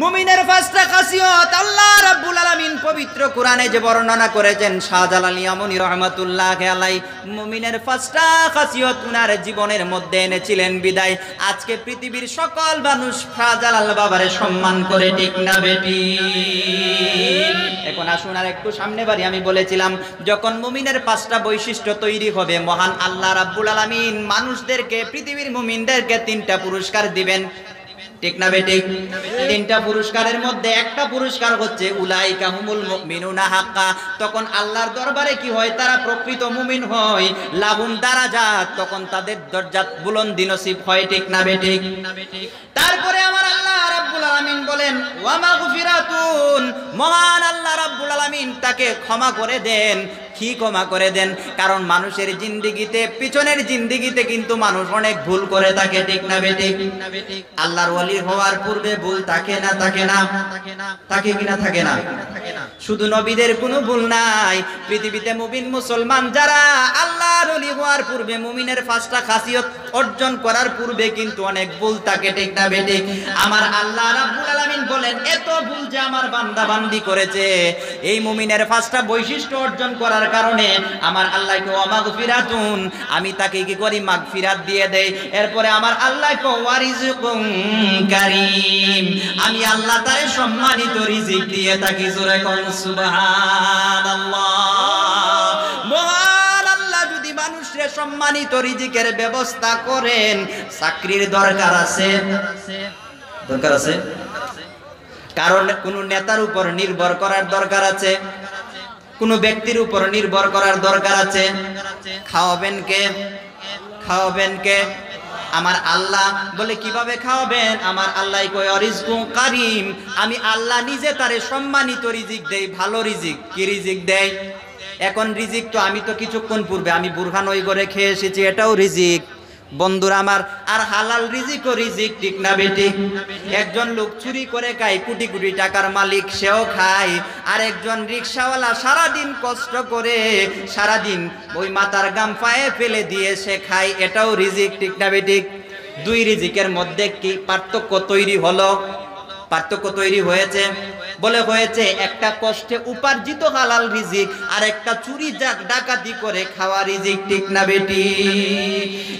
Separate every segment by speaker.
Speaker 1: মুমিনের পাঁচটা খাসিয়ত আল্লাহ রাব্বুল আলামিন পবিত্র কোরআনে যে বর্ণনা করেছেন, শাহজালাল ইয়ামানী রাহমাতুল্লাহি আলাইহি মুমিনের পাঁচটা খাসিয়ত উনার জীবনের মধ্যে এনেছিলেন বিদায় আজকে পৃথিবীর সকল মানুষ শাহজালাল বাবারে সম্মান করে, ঠিক না বেটি? এখন আসুন আর একটু সামনে বাড়ি। আমি বলেছিলাম যখন মুমিনের পাঁচটা বৈশিষ্ট্য তৈরি হবে, মহান আল্লাহ রাব্বুল আলামিন মানুষদেরকে, পৃথিবীর মুমিনদেরকে তিনটা পুরস্কার দিবেন, ঠিক না বেটি? তিনটা পুরস্কারের মধ্যে একটা পুরস্কার হচ্ছে উলাইকা হুমুল মুমিনুনা হাক্কা। তখন আল্লাহর দরবারে কি হয়? তারা প্রকৃত মুমিন হয়। লাহুম দারাজাত, তখন তাদের দরজাত বুলন্দি নসিব হয়, ঠিক না বেটি? তারপরে আমার আল্লাহ রাব্বুল আলামিন বলেন ওয়া মাগফিরাতুন, মহান আল্লাহ রাব্বুল আলামিন তাকে ক্ষমা করে দেন। কি ক্ষমা করে দেন? কারণ মানুষের জিন্দেগিতে, পিছনের জিন্দেগিতে কিন্তু মানুষ অনেক ভুল করে থাকে, ঠিক না বেটি? আল্লাহর ওয়ালি হওয়ার পূর্বে ভুল থাকে না? থাকে না? থাকে কি না? থাকে না? শুধু নবীদের কোনো ভুল নাই। পৃথিবীতে মুমিন মুসলমান যারা আল্লাহর ওলি হওয়ার পূর্বে, মুমিনের পাঁচটা খাসিয়ত অর্জন করার পূর্বে কিন্তু অনেক ভুল থাকে, ঠিক না বেটি? আমার আল্লাহ রাব্বুল আলামিন বলেন এত ভুল যে আমার বান্দা বান্দি করেছে, এই মুমিনের পাঁচটা বৈশিষ্ট্য অর্জন করার কারণে আমার আল্লাহকে ওয়া মাগফিরাতুন, আমি তাকে কি করি? মাগফিরাত দিয়ে দেই। এরপরে আমার আল্লাহকে ওয়া রিজকুন কারীম, আমি আল্লাহ তারে সম্মানিত রিজিক দিয়ে থাকি। জোরে কোন সুবহানাল্লাহ। মহান আল্লাহ যদি মানুষের সম্মানিত রিজিকের ব্যবস্থা করেন, চাকরির দরকার আছে? দরকার আছে? কারণ কোন নেতার উপর নির্ভর করার দরকার আছে? কোন ব্যক্তির উপর নির্ভর করার দরকার আছে? খাওয়াবেন কে? খাওয়াবেন কে? আমার আল্লাহ বলে কিভাবে খাওয়াবেন? আমার আল্লাহ কয় রিজকুন কারীম, আমি আল্লাহ নিজে তারে সম্মানিত রিজিক দেই, ভালো রিজিক। কি রিজিক দেয়? এখন রিজিক তো আমি তো কিছুক্ষণ পূর্বে আমি বুরহান ওই করে খেয়ে এসেছি, এটাও রিজিক বন্ধুরা আমার। আর হালাল রিজিকও রিজিক, ঠিক না বেটি? একজন লোক চুরি করে খায়, কোটি কোটি টাকার মালিক, সেও খায়। আর একজন রিকশাওয়ালা সারাদিন কষ্ট করে, সারাদিন ওই মাথার গাম পায়ে ফেলে দিয়ে সে খায়, এটাও রিজিক, ঠিক না বেটি? দুই রিজিকের মধ্যে কি পার্থক্য তৈরি হলো? পার্থক্য তৈরি হয়েছে। বলে হয়েছে একটা কষ্টে উপার্জিত হালাল রিজিক, আর একটা চুরি ডাকাতি করে খাওয়া রিজিক, ঠিক না বেটি?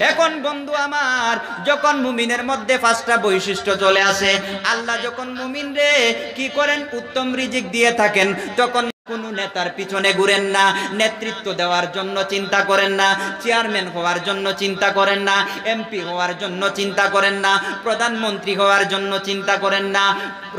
Speaker 1: এখন বন্ধু আমার, যখন মুমিনের মধ্যে পাঁচটা বৈশিষ্ট্য চলে আসে, আল্লাহ যখন মুমিন রে কি করেন? উত্তম রিজিক দিয়ে থাকেন, তখন কোন নেতার পিছনে ঘুরেন না, নেতৃত্ব দেওয়ার জন্য চিন্তা করেন না, চেয়ারম্যান হওয়ার জন্য চিন্তা করেন না, এমপি হওয়ার জন্য চিন্তা করেন না, প্রধানমন্ত্রী হওয়ার জন্য চিন্তা করেন না,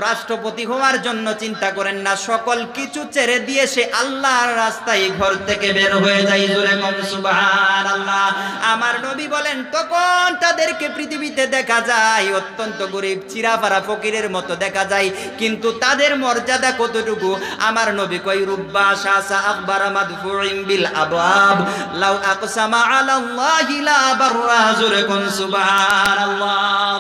Speaker 1: রাষ্ট্রপতি হওয়ার জন্য চিন্তা করেন না। সকল কিছু ছেড়ে দিয়ে সে আল্লাহর রাস্তায় ঘর থেকে বের হয়ে যায়। জোরে কোন সুবহানাল্লাহ। আমার নবী বলেন তখন তাদেরকে পৃথিবীতে দেখা যায় অত্যন্ত গরিব, চিরাফারা ফকিরের মতো দেখা যায়, কিন্তু তাদের মর্যাদা কতটুকু? আমার নবী কয় রুব্বা শাসা আকবার মাদফুইন বিল আবওয়াব লাউ আকসামা আলাল্লাহি লা বাররা। জোরে কোন সুবহানাল্লাহ।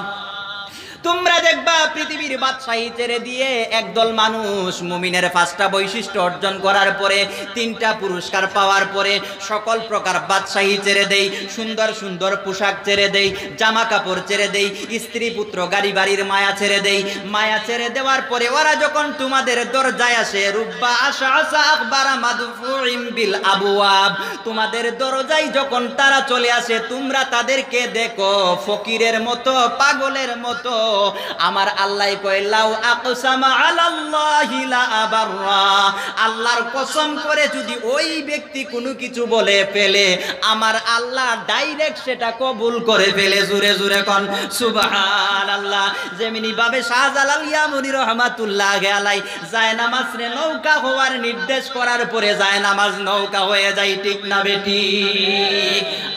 Speaker 1: তোমরা দেখবা পৃথিবীর বাদশাহী ছেড়ে দিয়ে একদল মানুষ মুমিনের পাঁচটা বৈশিষ্ট্য অর্জন করার পরে, তিনটা পুরস্কার পাওয়ার পরে সকল প্রকার বাদশাহী ছেড়ে দেই, সুন্দর সুন্দর পোশাক ছেড়ে দেই, জামা কাপড় ছেড়ে দেই, স্ত্রী পুত্র গাড়ি বাড়ির মায়া ছেড়ে দেই। মায়া ছেড়ে দেওয়ার পরে ওরা যখন তোমাদের দরজায় আসে, রুব্বা আশআসা আকবারা মাদফুইন বিল আবওয়াব, তোমাদের দরজায় যখন তারা চলে আসে, তোমরা তাদেরকে দেখো ফকিরের মতো, পাগলের মতো। আমার আল্লাহ কয় লাউ আকসামা আলাল্লাহি লা আবাররা, আল্লাহর কসম করে যদি ওই ব্যক্তি কোনো কিছু বলে ফেলে, আমার আল্লাহ ডাইরেক্ট সেটা কবুল করে ফেলে। জোরে জোরে কোন সুবহানাল্লাহ। যেমনি ভাবে শাহজালাল ইয়ামানী রাহমাতুল্লাহি আলাইহি জায়নামাজ রে নৌকা হওয়ার নির্দেশ করার পরে জায়নামাজ নৌকা হয়ে যায়, ঠিক না বেটি?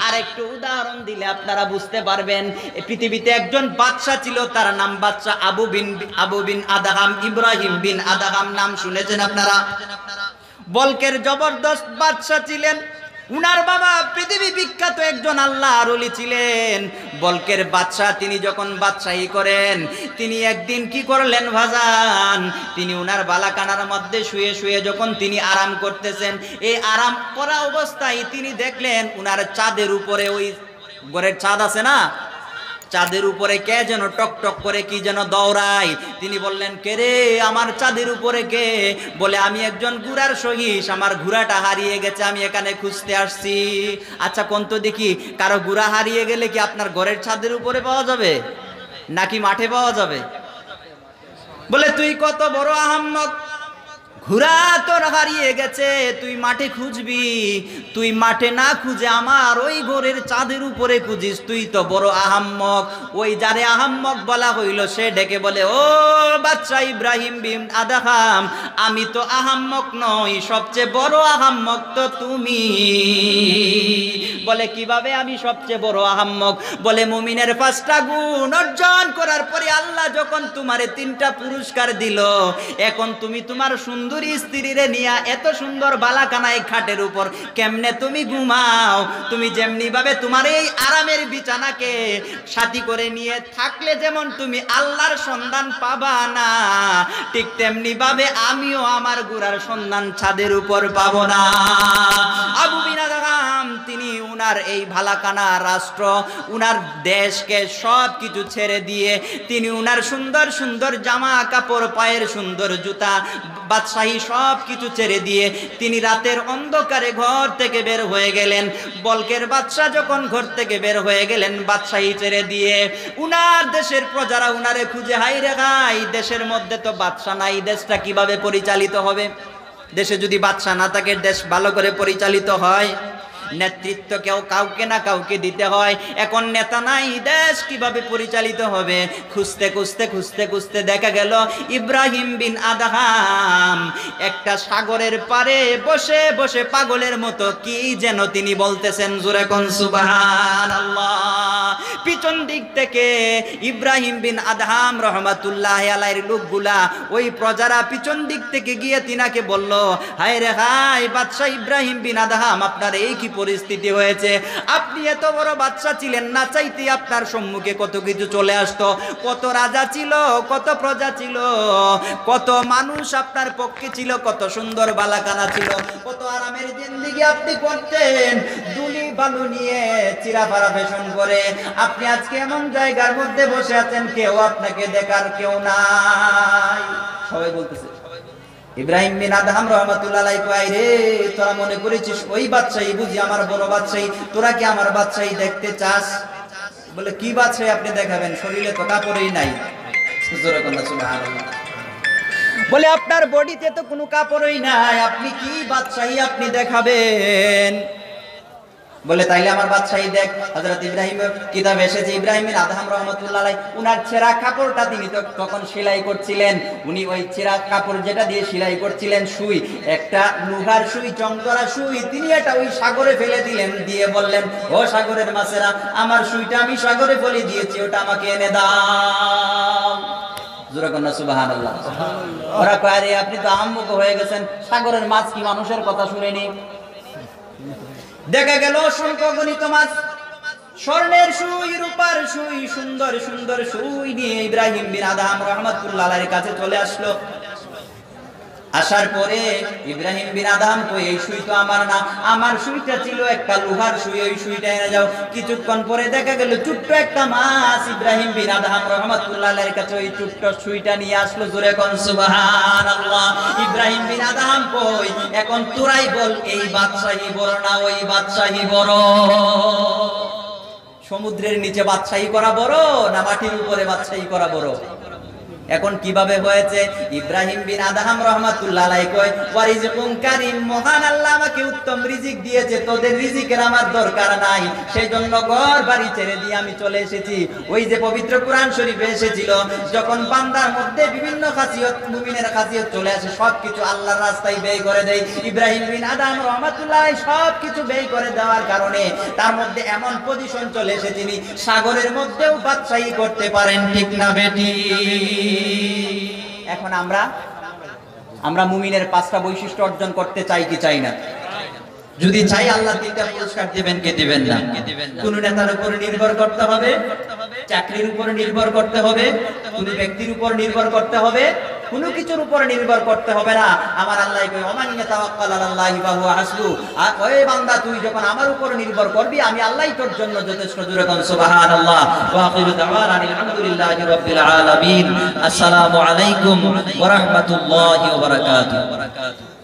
Speaker 1: আরেকটু উদাহরণ দিলে আপনারা বুঝতে পারবেন। পৃথিবীতে একজন বাদশা ছিল, তার নাম বাদশা আবু বিন আদহাম, ইব্রাহিম বিন আদহাম নাম শুনেছেন আপনারা? বলকের জবরদস্ত বাদশা ছিলেন। উনার বাবা পৃথিবী বিখ্যাত একজন আল্লাহর ওলি ছিলেন। বলকের বাদশা তিনি যখন বাদশাহী করেন, তিনি একদিন কি করলেন ভাজান? তিনি উনার বালাকানার মধ্যে শুয়ে শুয়ে যখন তিনি আরাম করতেছেন, এই আরাম করা অবস্থায় তিনি দেখলেন উনার চাঁদের উপরে, ওই ঘরের চাঁদ আছে না, চাঁদের উপরে কে যেন টক টক করে কি যেন দৌড়ায়। তিনি বললেন, কে রে, আমার চাঁদের উপরে কে? বলে, আমি একজন ঘোড়ার সহিস, আমার ঘোড়াটা হারিয়ে গেছে, আমি এখানে খুঁজতে আসছি। আচ্ছা কোন তো দেখি, কারো ঘোড়া হারিয়ে গেলে কি আপনার ঘরের ছাদের উপরে পাওয়া যাবে নাকি মাঠে পাওয়া যাবে? বলে, তুই কত বড় আহাম্মক, ঘোড়া তোর হারিয়ে গেছে, তুই মাঠে খুঁজবি? তুই মাঠে না খুঁজে আমার ওই ঘরের চাঁদের উপরে খুঁজিস, তুই তো বড় আহাম্মক। ওই যারে আহাম্মক বলা হইল সে ডেকে বলে, ও বাদশা ইব্রাহিম বিন আদহাম, আমি তো আহাম্মক নই, সবচেয়ে বড় আহাম্মক তো তুমি। বলে, কিভাবে আমি সবচেয়ে বড় আহাম্মক? বলে, মুমিনের 5টা গুণ অর্জন করার পরে আল্লাহ যখন তোমারে 3টা পুরস্কার দিল, এখন তুমি তোমার সুন্দর স্ত্রীরে নিয়া এত সুন্দর বালাকানায় খাটের উপর কেমনে তুমি ঘুমাও? তুমি যেমনি ভাবে তোমার এই আরামের বিছানাকে সাথী করে নিয়ে থাকলে যেমন তুমি আল্লাহর সন্ধান পাবা না, ঠিক তেমনি ভাবে আমিও আমার ঘোড়ার সন্ধান ছাদের উপর পাবো না। আবু বিন আদহাম তিনি উনার এই ভালাকানা রাষ্ট্র, উনার দেশকে সব কিছু ছেড়ে দিয়ে তিনি উনার সুন্দর সুন্দর জামা কাপড়, পায়ের সুন্দর জুতা, বাদশাহী সব কিছু ছেড়ে দিয়ে তিনি রাতের অন্ধকারে ঘর থেকে বের হয়ে গেলেন। বলকের বাদশা যখন ঘর থেকে বের হয়ে গেলেন বাদশাহী ছেড়ে দিয়ে, উনার দেশের প্রজারা উনারে খুঁজে, হাই রে হাই, দেশের মধ্যে তো বাদশা নাই, দেশটা কিভাবে পরিচালিত হবে? দেশে যদি বাদশা না থাকে দেশ ভালো করে পরিচালিত হয়? নেতৃত্ব কেউ কাউকে না কাউকে দিতে হয়। এখন নেতা নাই, দেশ কিভাবে পরিচালিত হবে? খুঁজতে খুঁজতে খুঁজতে খুঁজতে দেখা গেল ইব্রাহিম বিন আদহাম একটা সাগরের পারে বসে বসে পাগলের মতো কি যেন তিনি বলতেছেন, জোরে কোন সুবহানাল্লাহ। পিছন দিক থেকে ইব্রাহিম বিন আদহাম রহমাতুল্লাহ আলাইহির লোকগুলা, ওই প্রজারা পিছন দিক থেকে গিয়ে তিনাকে বলল, হায় রে হায়, বাদশা ইব্রাহিম বিন আদহাম, আপনার এই কি পরিস্থিতি হয়েছে? আপনি এত বড় বাদশা ছিলেন, না চাইতে আপনার সম্মুখে কত কিছু চলে আসতো, কত রাজা ছিল, কত প্রজা ছিল, কত মানুষ আপনার পক্ষে ছিল, কত সুন্দর বালাকানা ছিল, কত আরামের জিন্দেগি আপনি করতেন, দুলি বালু নিয়ে চিরাপাড়া ফ্যাশন করে। আপনি আজকে এমন জায়গার মধ্যে বসে আছেন, কেউ আপনাকে দেখার কেউ নাই। সবাই বলতেছে, ইব্রাহিম বিন আদহাম রহমাতুল্লাহ আলাইহি কয়, রে তোরা মনে করেছিস ওই বাদশাহী বুঝি আমার বড় বাদশাহী? তোরা কি আমার বাদশাহী দেখতে চাস? বলে, কি বাদশাহী আপনি দেখাবেন? শরীরে তো কাপড়ই নাই। সুবহানাল্লাহ। বলে, আপনার বডিতে তো কোনো কাপড়ই নাই, আপনি কি বাদশাহী আপনি দেখাবেন? বলে, তাইলে আমার বাদশাহী দেখ। হযরত ইব্রাহিমের কিতাবে এসেছে, ইব্রাহিম বিন আদহাম রাহমাতুল্লাহ আলাইহি উনার ছেঁড়া কাপড়টা তিনি তখন সেলাই করছিলেন। উনি ওই ছেঁড়া কাপড় যেটা দিয়ে সেলাই করছিলেন, সুই, একটা লোহার সুই, চংকরা সুই, তিনি এটা ওই সাগরে ফেলে দিলেন, দিয়ে বললেন, ও সাগরের মাছেরা, আমার সুইটা আমি সাগরে ফেলে দিয়েছি, ওটা আমাকে এনে দাও। জোরে কন্যা সুবহানাল্লাহ। ওরা কয়, আরে আপনি তো আহম্মক হয়ে গেছেন, সাগরের মাছ কি মানুষের কথা শুনেনি? দেখা গেল অসংখ্য গণিত মাছ, স্বর্ণের সুই, রূপার সুই, সুন্দর সুন্দর সুই নিয়ে ইব্রাহিম বিন আদহাম রহমাতুল্লাহ আলাইহির কাছে চলে আসলো। আসার পরে ইব্রাহিম বিন আদহাম কই, এই সুই তো আমার না, আমার সুইটা ছিল একটা লোহার সুই, ওই সুইটা এনে যাও। কিছুক্ষণ পরে দেখা গেল ছোট্ট একটা মাছ ইব্রাহিম বিন আদহাম রহমাতুল্লাহ আলাইহির কাছে ওই ছোট্ট সুইটা নিয়ে আসলো। জোরে কোন সুবহানাল্লাহ। ইব্রাহিম বিন আদহাম কই, এখন তোরাই বল, এই বাদশাহী বড় না ওই বাদশাহী বড়? সমুদ্রের নিচে বাদশাহী করা বড় না মাটির উপরে বাদশাহী করা বড়? এখন কিভাবে হয়েছে? ইব্রাহিম বিন আদহাম রাহমাতুল্লাহ আলাইহি কয়, ওয়ারিজকুম কারীম, মহান আল্লাহ আমাকে উত্তম রিজিক দিয়েছে, তোদের রিজিকের আমার দরকার নাই, সেজন্য ঘর বাড়ি ছেড়ে দিয়ে আমি চলে এসেছি। ওই যে পবিত্র কোরআন শরীফে এসেছিল, যখন বান্দার মধ্যে বিভিন্ন খাসিয়ত, মুমিনের খাসিয়ত চলে আসে, সবকিছু আল্লাহর রাস্তায় ব্যয় করে দেয়। ইব্রাহিম বিন আদহাম রাহমাতুল্লাহ আলাইহি সবকিছু ব্যয় করে দেওয়ার কারণে তার মধ্যে এমন পজিশন চলে এসে তিনি সাগরের মধ্যেও বাদশাহী করতে পারেন, ঠিক না বেটি? এখন আমরা মুমিনের 5টা বৈশিষ্ট্য অর্জন করতে চাই কি চাই না? যদি চাই আল্লাহ 3টা পুরস্কার দিবেন, কে দিবেন না? কোন নেতার উপর নির্ভর করতে হবে, চাকরির উপর নির্ভর করতে হবে, কোন ব্যক্তির উপর নির্ভর করতে হবে কোনো কিছুর উপরে নির্ভর করতে হবে না। আমার আল্লাহ কই ওমান ইয়াতাওয়াক্কাল আলাল্লাহি ফাহুয়া হাসবু। ওই বান্দা তুই যখন আমার উপর নির্ভর করবি আমি আল্লাহই তোর জন্য যথেষ্ট। জোরে কোন সুবহানাল্লাহ। ওয়া আখিরু দাওয়ানা আলহামদুলিল্লাহি রাব্বিল আলামিন। আসসালামু আলাইকুম ওয়া রাহমাতুল্লাহি ওয়া বারাকাতুহু।